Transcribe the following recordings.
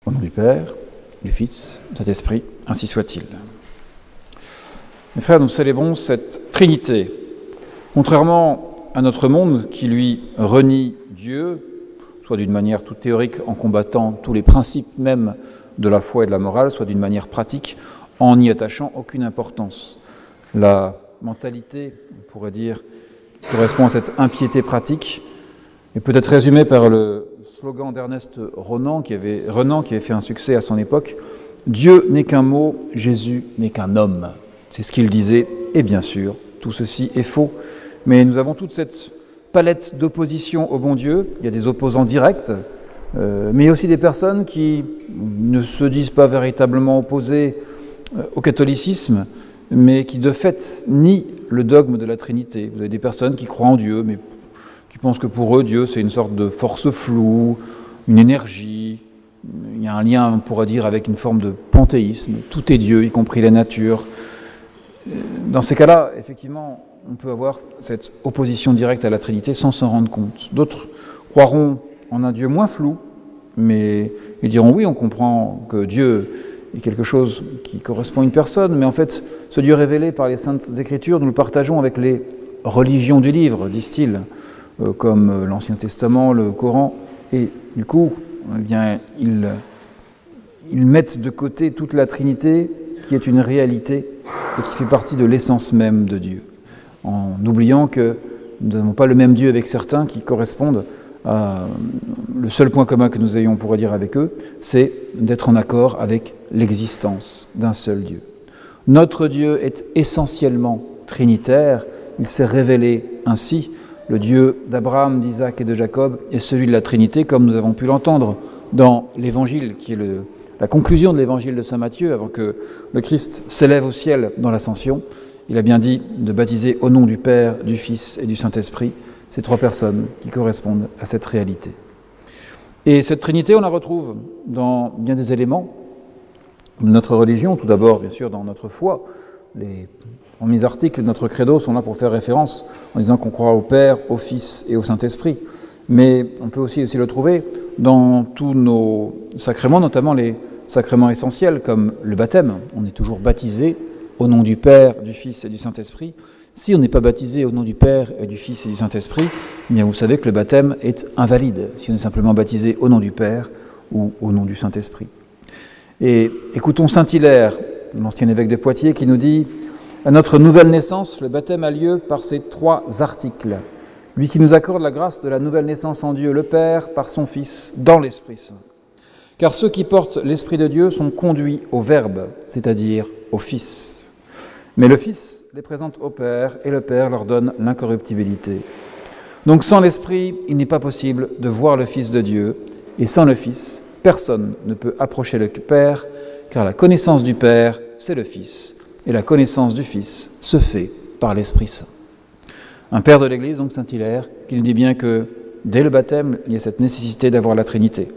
Au nom du Père, du Fils, du Saint-Esprit, ainsi soit-il. Mes frères, nous célébrons cette Trinité. Contrairement à notre monde qui, lui, renie Dieu, soit d'une manière toute théorique en combattant tous les principes même de la foi et de la morale, soit d'une manière pratique en n'y attachant aucune importance. La mentalité, on pourrait dire, qui correspond à cette impiété pratique est peut-être résumée par le slogan d'Ernest Renan qui avait fait un succès à son époque. « Dieu n'est qu'un mot, Jésus n'est qu'un homme ». C'est ce qu'il disait, et bien sûr, tout ceci est faux. Mais nous avons toute cette palette d'opposition au bon Dieu. Il y a des opposants directs, mais il y a aussi des personnes qui ne se disent pas véritablement opposées au catholicisme, mais qui de fait nient le dogme de la Trinité. Vous avez des personnes qui croient en Dieu, mais qui pensent que pour eux, Dieu, c'est une sorte de force floue, une énergie. Il y a un lien, on pourrait dire, avec une forme de panthéisme. Tout est Dieu, y compris la nature. Dans ces cas-là, effectivement, on peut avoir cette opposition directe à la Trinité sans s'en rendre compte. D'autres croiront en un Dieu moins flou, mais ils diront oui, on comprend que Dieu est quelque chose qui correspond à une personne, mais en fait, ce Dieu révélé par les Saintes Écritures, nous le partageons avec les religions du livre, disent-ils, comme l'Ancien Testament, le Coran, et du coup, eh bien, ils mettent de côté toute la Trinité qui est une réalité et qui fait partie de l'essence même de Dieu, en oubliant que nous n'avons pas le même Dieu avec certains qui correspondent à... Le seul point commun que nous ayons, on pourrait dire, avec eux, c'est d'être en accord avec l'existence d'un seul Dieu. Notre Dieu est essentiellement trinitaire, il s'est révélé ainsi. Le Dieu d'Abraham, d'Isaac et de Jacob est celui de la Trinité, comme nous avons pu l'entendre dans l'Évangile, qui est la conclusion de l'Évangile de saint Matthieu, avant que le Christ s'élève au ciel dans l'Ascension. Il a bien dit de baptiser au nom du Père, du Fils et du Saint-Esprit, ces trois personnes qui correspondent à cette réalité. Et cette Trinité, on la retrouve dans bien des éléments de notre religion, tout d'abord, bien sûr, dans notre foi. Les premiers articles de notre credo sont là pour faire référence en disant qu'on croit au Père, au Fils et au Saint-Esprit. Mais on peut aussi le trouver dans tous nos sacrements, notamment les sacrements essentiels comme le baptême. On est toujours baptisé au nom du Père, du Fils et du Saint-Esprit. Si on n'est pas baptisé au nom du Père et du Fils et du Saint-Esprit, eh bien vous savez que le baptême est invalide si on est simplement baptisé au nom du Père ou au nom du Saint-Esprit. Et écoutons saint Hilaire, l'ancien évêque de Poitiers, qui nous dit « À notre nouvelle naissance, le baptême a lieu par ces trois articles. Lui qui nous accorde la grâce de la nouvelle naissance en Dieu, le Père, par son Fils, dans l'Esprit Saint. Car ceux qui portent l'Esprit de Dieu sont conduits au Verbe, c'est-à-dire au Fils. Mais le Fils les présente au Père, et le Père leur donne l'incorruptibilité. Donc sans l'Esprit, il n'est pas possible de voir le Fils de Dieu, et sans le Fils, personne ne peut approcher le Père, car la connaissance du Père, c'est le Fils, et la connaissance du Fils se fait par l'Esprit Saint. » Un père de l'Église, donc saint Hilaire, qui nous dit bien que dès le baptême, il y a cette nécessité d'avoir la Trinité.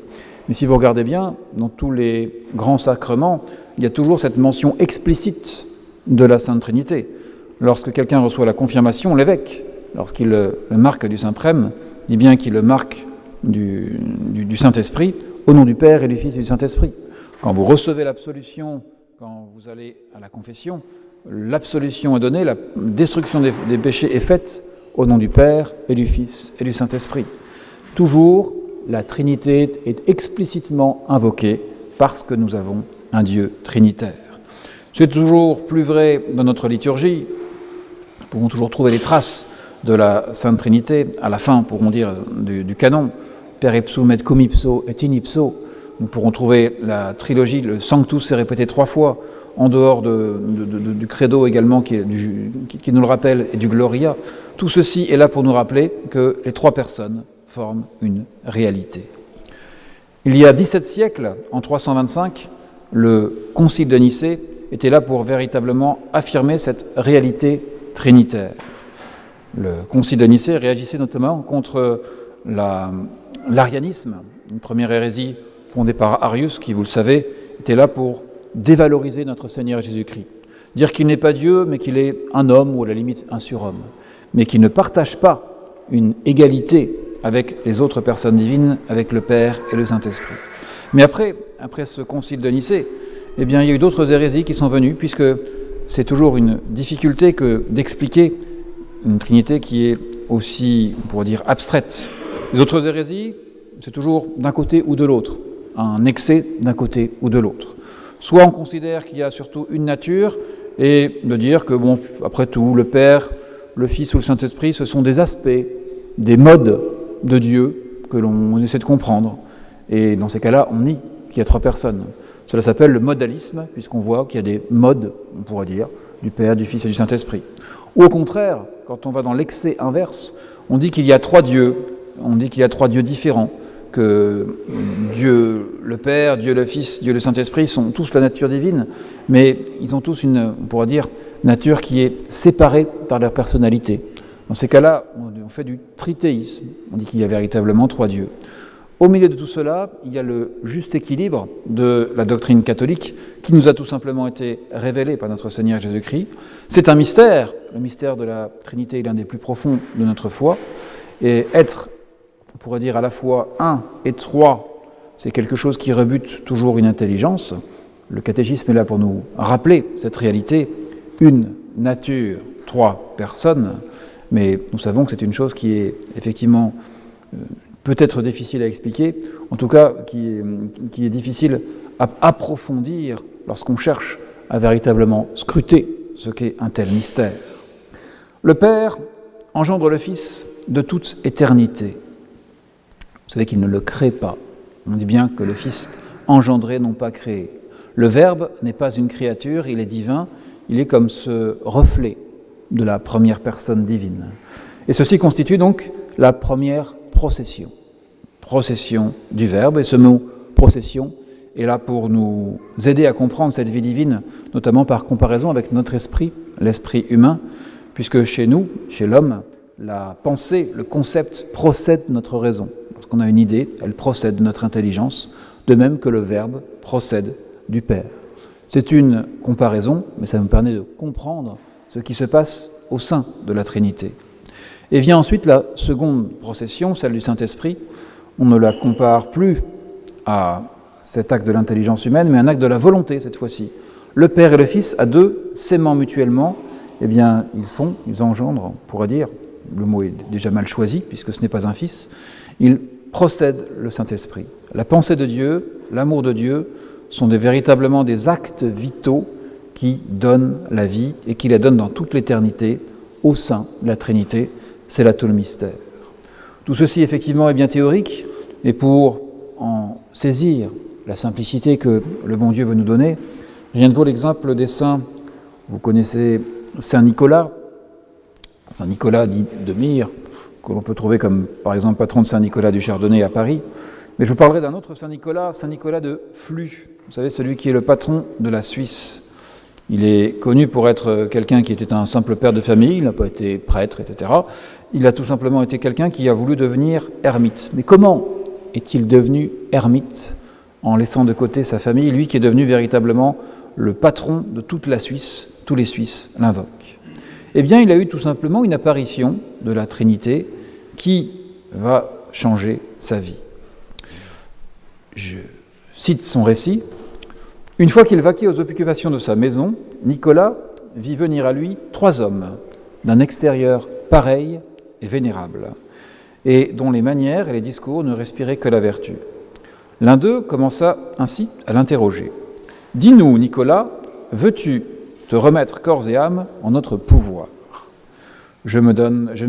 Mais si vous regardez bien, dans tous les grands sacrements, il y a toujours cette mention explicite de la Sainte Trinité. Lorsque quelqu'un reçoit la confirmation, l'évêque, lorsqu'il le marque du Saint-Prème, dit bien qu'il le marque du Saint-Esprit, au nom du Père et du Fils et du Saint-Esprit. Quand vous recevez l'absolution, quand vous allez à la confession, l'absolution est donnée, la destruction des péchés est faite au nom du Père et du Fils et du Saint-Esprit. Toujours, la Trinité est explicitement invoquée parce que nous avons un Dieu trinitaire. C'est toujours plus vrai dans notre liturgie. Nous pouvons toujours trouver les traces de la Sainte Trinité. À la fin, pourrons dire du canon, Per ipsum et cum ipso et in ipso. Nous pourrons trouver la trilogie, le Sanctus est répété 3 fois, en dehors du credo également qui nous le rappelle, et du Gloria. Tout ceci est là pour nous rappeler que les trois personnes forment une réalité. Il y a 17 siècles, en 325, le Concile de Nicée était là pour véritablement affirmer cette réalité trinitaire. Le Concile de Nicée réagissait notamment contre l'arianisme, une première hérésie fondée par Arius, qui, vous le savez, était là pour dévaloriser notre Seigneur Jésus-Christ. Dire qu'il n'est pas Dieu, mais qu'il est un homme, ou à la limite un surhomme, mais qu'il ne partage pas une égalité avec les autres personnes divines, avec le Père et le Saint-Esprit. Mais après ce concile de Nicée, eh bien, il y a eu d'autres hérésies qui sont venues, puisque c'est toujours une difficulté que d'expliquer une Trinité qui est aussi, on pourrait dire, abstraite. Les autres hérésies, c'est toujours d'un côté ou de l'autre, un excès d'un côté ou de l'autre. Soit on considère qu'il y a surtout une nature, et de dire que, bon, après tout, le Père, le Fils ou le Saint-Esprit, ce sont des aspects, des modes de Dieu que l'on essaie de comprendre. Et dans ces cas-là, on nie qu'il y a trois personnes. Cela s'appelle le modalisme, puisqu'on voit qu'il y a des modes, on pourrait dire, du Père, du Fils et du Saint-Esprit. Ou au contraire, quand on va dans l'excès inverse, on dit qu'il y a trois dieux, on dit qu'il y a trois dieux différents, que Dieu le Père, Dieu le Fils, Dieu le Saint-Esprit sont tous la nature divine, mais ils ont tous une, on pourrait dire, nature qui est séparée par leur personnalité. Dans ces cas-là, on fait du tritéisme, on dit qu'il y a véritablement trois dieux. Au milieu de tout cela, il y a le juste équilibre de la doctrine catholique qui nous a tout simplement été révélée par notre Seigneur Jésus-Christ. C'est un mystère, le mystère de la Trinité est l'un des plus profonds de notre foi, et être, on pourrait dire à la fois un et trois, c'est quelque chose qui rebute toujours une intelligence. Le catéchisme est là pour nous rappeler cette réalité, une nature, trois personnes, mais nous savons que c'est une chose qui est effectivement peut-être difficile à expliquer, en tout cas qui est difficile à approfondir lorsqu'on cherche à véritablement scruter ce qu'est un tel mystère. Le Père engendre le Fils de toute éternité. Vous savez qu'il ne le crée pas. On dit bien que le Fils engendré, non pas créé. Le Verbe n'est pas une créature, il est divin, il est comme ce reflet de la première personne divine. Et ceci constitue donc la première procession du Verbe, et ce mot « procession » est là pour nous aider à comprendre cette vie divine, notamment par comparaison avec notre esprit, l'esprit humain, puisque chez nous, chez l'homme, la pensée, le concept procède de notre raison. Lorsqu'on a une idée, elle procède de notre intelligence, de même que le Verbe procède du Père. C'est une comparaison, mais ça nous permet de comprendre ce qui se passe au sein de la Trinité. Et vient ensuite la seconde procession, celle du Saint-Esprit. On ne la compare plus à cet acte de l'intelligence humaine, mais un acte de la volonté cette fois-ci. Le Père et le Fils, à deux, s'aimant mutuellement, eh bien, ils engendrent, on pourrait dire, le mot est déjà mal choisi, puisque ce n'est pas un fils, ils procèdent le Saint-Esprit. La pensée de Dieu, l'amour de Dieu, sont véritablement des actes vitaux qui donnent la vie et qui la donnent dans toute l'éternité au sein de la Trinité. C'est là tout le mystère. Tout ceci, effectivement, est bien théorique, et pour en saisir la simplicité que le bon Dieu veut nous donner, rien ne vaut l'exemple des saints. Vous connaissez Saint Nicolas dit de Myre, que l'on peut trouver comme, par exemple, patron de Saint Nicolas du Chardonnay à Paris. Mais je vous parlerai d'un autre Saint Nicolas de Flux. Vous savez, celui qui est le patron de la Suisse. Il est connu pour être quelqu'un qui était un simple père de famille, il n'a pas été prêtre, etc. Il a tout simplement été quelqu'un qui a voulu devenir ermite. Mais comment est-il devenu ermite en laissant de côté sa famille, lui qui est devenu véritablement le patron de toute la Suisse, tous les Suisses l'invoquent? Eh bien, il a eu tout simplement une apparition de la Trinité qui va changer sa vie. Je cite son récit. Une fois qu'il vaquait aux occupations de sa maison, Nicolas vit venir à lui 3 hommes, d'un extérieur pareil et vénérable, et dont les manières et les discours ne respiraient que la vertu. L'un d'eux commença ainsi à l'interroger. « Dis-nous, Nicolas, veux-tu te remettre corps et âme en notre pouvoir ? Je ne me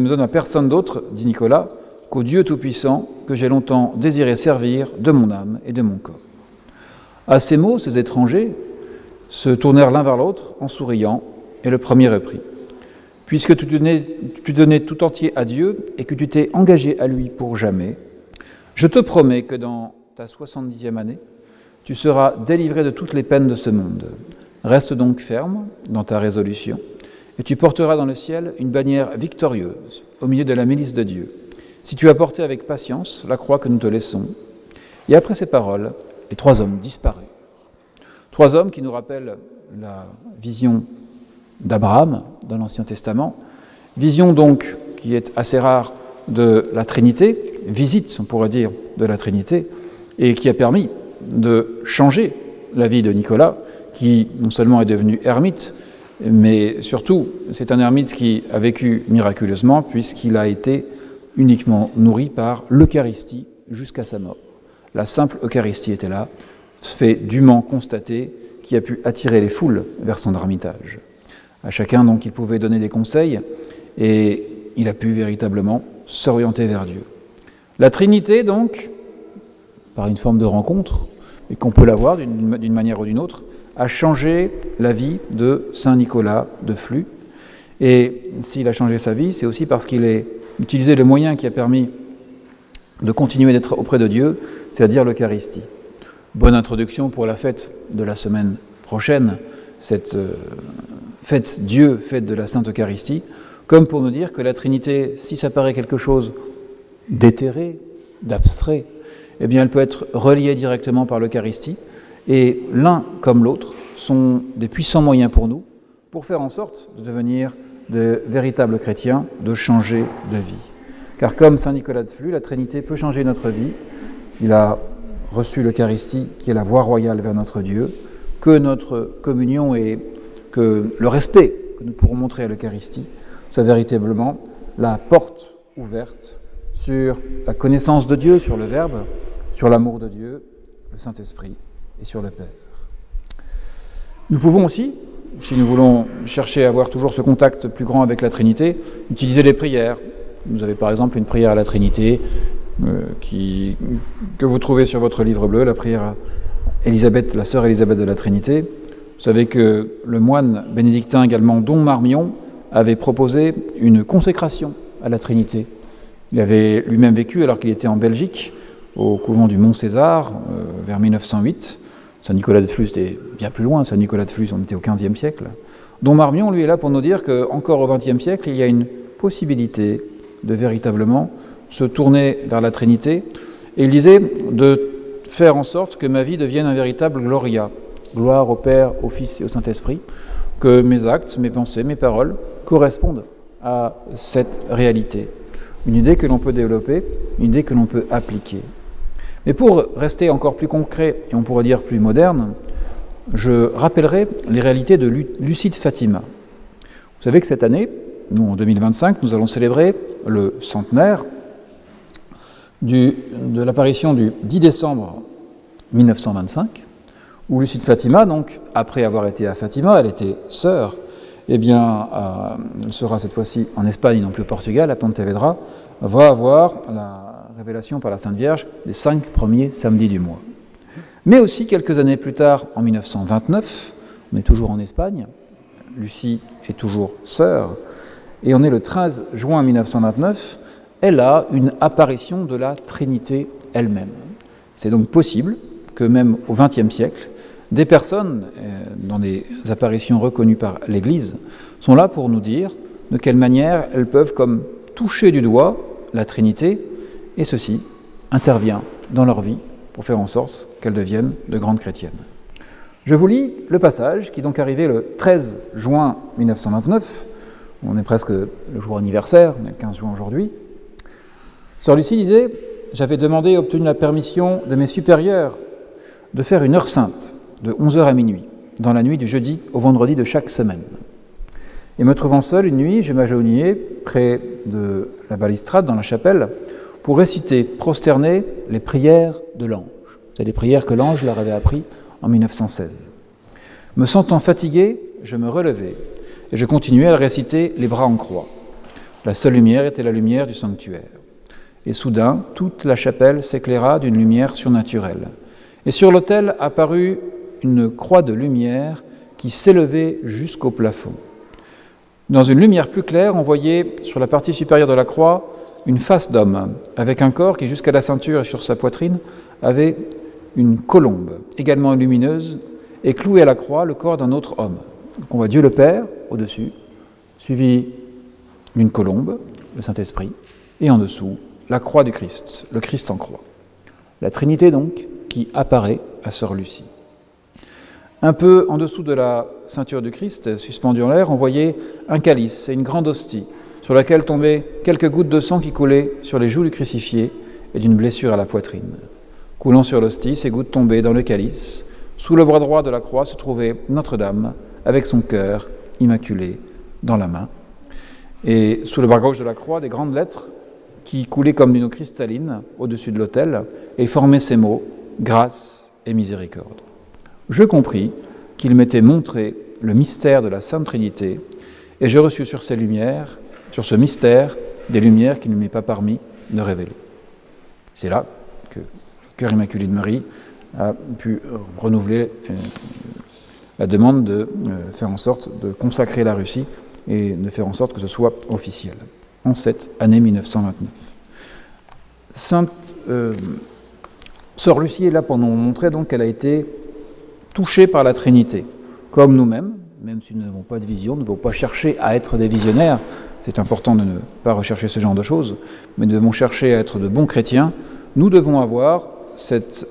donne à personne d'autre, dit Nicolas, qu'au Dieu Tout-Puissant que j'ai longtemps désiré servir de mon âme et de mon corps. » À ces mots, ces étrangers se tournèrent l'un vers l'autre en souriant, et le premier reprit. « Puisque tu donnais tout entier à Dieu et que tu t'es engagé à lui pour jamais, je te promets que dans ta 70e année, tu seras délivré de toutes les peines de ce monde. Reste donc ferme dans ta résolution, et tu porteras dans le ciel une bannière victorieuse au milieu de la milice de Dieu, si tu as porté avec patience la croix que nous te laissons. » Et après ces paroles, les 3 hommes disparurent. 3 hommes qui nous rappellent la vision d'Abraham dans l'Ancien Testament, vision donc qui est assez rare de la Trinité, visite, on pourrait dire, de la Trinité, et qui a permis de changer la vie de Nicolas, qui non seulement est devenu ermite, mais surtout, c'est un ermite qui a vécu miraculeusement puisqu'il a été uniquement nourri par l'Eucharistie jusqu'à sa mort. La simple Eucharistie était là, fait dûment constater, qui a pu attirer les foules vers son ermitage. À chacun, donc, il pouvait donner des conseils et il a pu véritablement s'orienter vers Dieu. La Trinité, donc, par une forme de rencontre, et qu'on peut l'avoir d'une manière ou d'une autre, a changé la vie de Saint Nicolas de Flux. Et s'il a changé sa vie, c'est aussi parce qu'il a utilisé le moyen qui a permis de continuer d'être auprès de Dieu, c'est-à-dire l'Eucharistie. Bonne introduction pour la fête de la semaine prochaine, cette fête Dieu, fête de la Sainte Eucharistie, comme pour nous dire que la Trinité, si ça paraît quelque chose d'éthéré, d'abstrait, eh bien elle peut être reliée directement par l'Eucharistie, et l'un comme l'autre sont des puissants moyens pour nous, pour faire en sorte de devenir de véritables chrétiens, de changer de vie. Car comme Saint Nicolas de Flux, la Trinité peut changer notre vie. Il a reçu l'Eucharistie, qui est la voie royale vers notre Dieu, que notre communion et que le respect que nous pourrons montrer à l'Eucharistie soit véritablement la porte ouverte sur la connaissance de Dieu, sur le Verbe, sur l'amour de Dieu, le Saint-Esprit et sur le Père. Nous pouvons aussi, si nous voulons chercher à avoir toujours ce contact plus grand avec la Trinité, utiliser les prières. Vous avez par exemple une prière à la Trinité que vous trouvez sur votre livre bleu, la prière à Élisabeth, la sœur Élisabeth de la Trinité. Vous savez que le moine bénédictin également, Don Marmion, avait proposé une consécration à la Trinité. Il avait lui-même vécu, alors qu'il était en Belgique, au couvent du Mont César, vers 1908. Saint Nicolas de Flux était bien plus loin. Saint Nicolas de Flux, on était au XVe siècle. Don Marmion, lui, est là pour nous dire qu'encore au XXe siècle, il y a une possibilité de véritablement se tourner vers la Trinité. Et il disait de faire en sorte que ma vie devienne un véritable gloria. Gloire au Père, au Fils et au Saint-Esprit. Que mes actes, mes pensées, mes paroles correspondent à cette réalité. Une idée que l'on peut développer, une idée que l'on peut appliquer. Mais pour rester encore plus concret, et on pourrait dire plus moderne, je rappellerai les réalités de Lucie de Fatima. Vous savez que cette année, nous en 2025, nous allons célébrer le centenaire de l'apparition du 10 décembre 1925, où Lucie de Fatima, donc, après avoir été à Fatima, elle était sœur, eh bien, elle sera cette fois-ci en Espagne, non plus au Portugal, à Pontevedra, va avoir la révélation par la Sainte Vierge des 5 premiers samedis du mois. Mais aussi, quelques années plus tard, en 1929, on est toujours en Espagne, Lucie est toujours sœur, et on est le 13 juin 1929, elle a une apparition de la Trinité elle-même. C'est donc possible que même au XXe siècle, des personnes, dans des apparitions reconnues par l'Église, sont là pour nous dire de quelle manière elles peuvent comme toucher du doigt la Trinité, et ceci intervient dans leur vie pour faire en sorte qu'elles deviennent de grandes chrétiennes. Je vous lis le passage qui est donc arrivé le 13 juin 1929, on est presque le jour anniversaire, on est le 15 juin aujourd'hui. Sœur Lucie disait « J'avais demandé et obtenu la permission de mes supérieurs de faire une heure sainte de 11h à minuit, dans la nuit du jeudi au vendredi de chaque semaine. Et me trouvant seul une nuit, je m'agenouillai près de la balustrade dans la chapelle pour réciter, prosterner les prières de l'ange. C'est les prières que l'ange leur avait appris en 1916. Me sentant fatigué, je me relevai et je continuai à réciter les bras en croix. La seule lumière était la lumière du sanctuaire. Et soudain, toute la chapelle s'éclaira d'une lumière surnaturelle. Et sur l'autel apparut une croix de lumière qui s'élevait jusqu'au plafond. Dans une lumière plus claire, on voyait sur la partie supérieure de la croix une face d'homme, avec un corps qui, jusqu'à la ceinture et sur sa poitrine, avait une colombe, également lumineuse, et cloué à la croix le corps d'un autre homme. Donc on voit Dieu le Père au-dessus, suivi d'une colombe, le Saint-Esprit, et en dessous, la croix du Christ, le Christ en croix. La Trinité donc, qui apparaît à Sœur Lucie. Un peu en dessous de la ceinture du Christ, suspendue en l'air, on voyait un calice et une grande hostie, sur laquelle tombaient quelques gouttes de sang qui coulaient sur les joues du crucifié et d'une blessure à la poitrine. Coulant sur l'hostie, ses gouttes tombaient dans le calice. Sous le bras droit de la croix se trouvait Notre-Dame, avec son cœur immaculé dans la main. Et sous le bras gauche de la croix, des grandes lettres qui coulaient comme d'une eau cristalline au-dessus de l'autel et formaient ces mots « grâce et miséricorde ». Je compris qu'il m'était montré le mystère de la Sainte Trinité et j'ai reçu sur ces lumières, sur ce mystère, des lumières qu'il ne m'est pas permis de révéler. C'est là que le cœur immaculé de Marie a pu renouveler la demande de faire en sorte de consacrer la Russie et de faire en sorte que ce soit officiel, en cette année 1929. Sainte Sœur Lucie est là pour nous montrer donc qu'elle a été touchée par la Trinité, comme nous-mêmes, même si nous n'avons pas de vision, nous ne devons pas chercher à être des visionnaires, c'est important de ne pas rechercher ce genre de choses, mais nous devons chercher à être de bons chrétiens. Nous devons avoir cette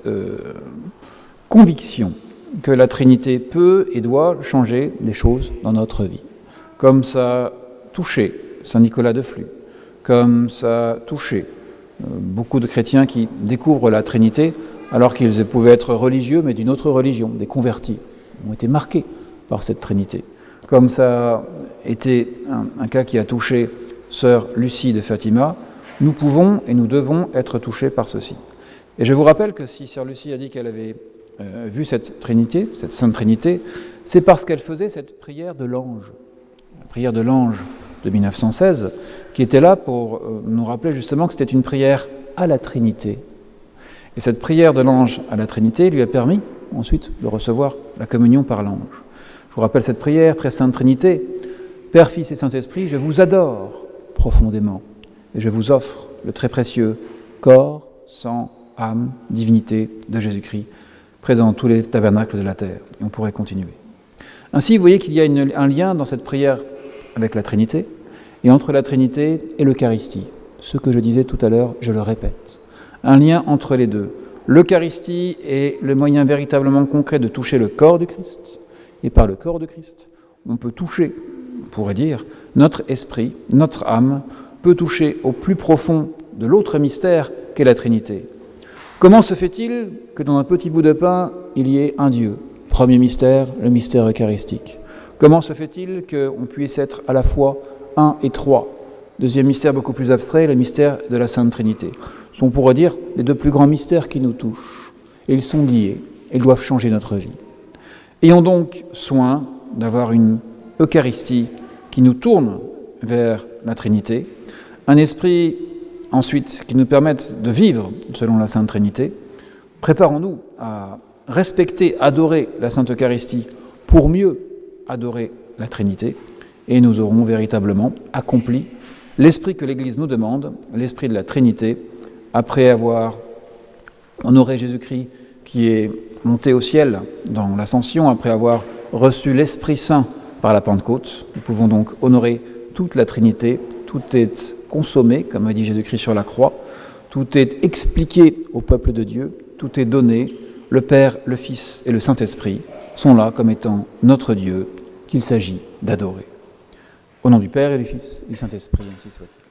conviction que la Trinité peut et doit changer des choses dans notre vie. Comme ça a touché Saint Nicolas de Flux, comme ça a touché beaucoup de chrétiens qui découvrent la Trinité alors qu'ils pouvaient être religieux, mais d'une autre religion, des convertis, ont été marqués par cette Trinité. Comme ça a été un cas qui a touché Sœur Lucie de Fatima, nous pouvons et nous devons être touchés par ceci. Et je vous rappelle que si Sœur Lucie a dit qu'elle avait vu cette Trinité, cette Sainte Trinité, c'est parce qu'elle faisait cette prière de l'ange, la prière de l'ange de 1916, qui était là pour nous rappeler justement que c'était une prière à la Trinité. Et cette prière de l'ange à la Trinité lui a permis ensuite de recevoir la communion par l'ange. Je vous rappelle cette prière, très Sainte Trinité, Père, Fils et Saint-Esprit, je vous adore profondément et je vous offre le très précieux corps, sang, âme, divinité de Jésus-Christ, présent dans tous les tabernacles de la terre. Et on pourrait continuer. Ainsi, vous voyez qu'il y a un lien dans cette prière avec la Trinité, et entre la Trinité et l'Eucharistie. Ce que je disais tout à l'heure, je le répète. Un lien entre les deux. L'Eucharistie est le moyen véritablement concret de toucher le corps du Christ, et par le corps de Christ, on peut toucher, on pourrait dire, notre esprit, notre âme, peut toucher au plus profond de l'autre mystère qu'est la Trinité. Comment se fait-il que dans un petit bout de pain, il y ait un Dieu? Premier mystère, le mystère eucharistique. Comment se fait-il qu'on puisse être à la fois un et trois? Deuxième mystère beaucoup plus abstrait, le mystère de la Sainte Trinité. Ce sont, on pourrait dire, les deux plus grands mystères qui nous touchent. Et ils sont liés, ils doivent changer notre vie. Ayons donc soin d'avoir une Eucharistie qui nous tourne vers la Trinité, un esprit ensuite qui nous permette de vivre selon la Sainte Trinité. Préparons-nous à respecter, adorer la Sainte Eucharistie pour mieux adorer la Trinité, et nous aurons véritablement accompli l'esprit que l'Église nous demande, l'esprit de la Trinité, après avoir honoré Jésus-Christ qui est monté au ciel dans l'Ascension, après avoir reçu l'Esprit Saint par la Pentecôte. Nous pouvons donc honorer toute la Trinité, tout est consommé, comme a dit Jésus-Christ sur la croix, tout est expliqué au peuple de Dieu, tout est donné, le Père, le Fils et le Saint-Esprit sont là comme étant notre Dieu qu'il s'agit d'adorer. Au nom du Père et du Fils et du Saint-Esprit, ainsi soit-il.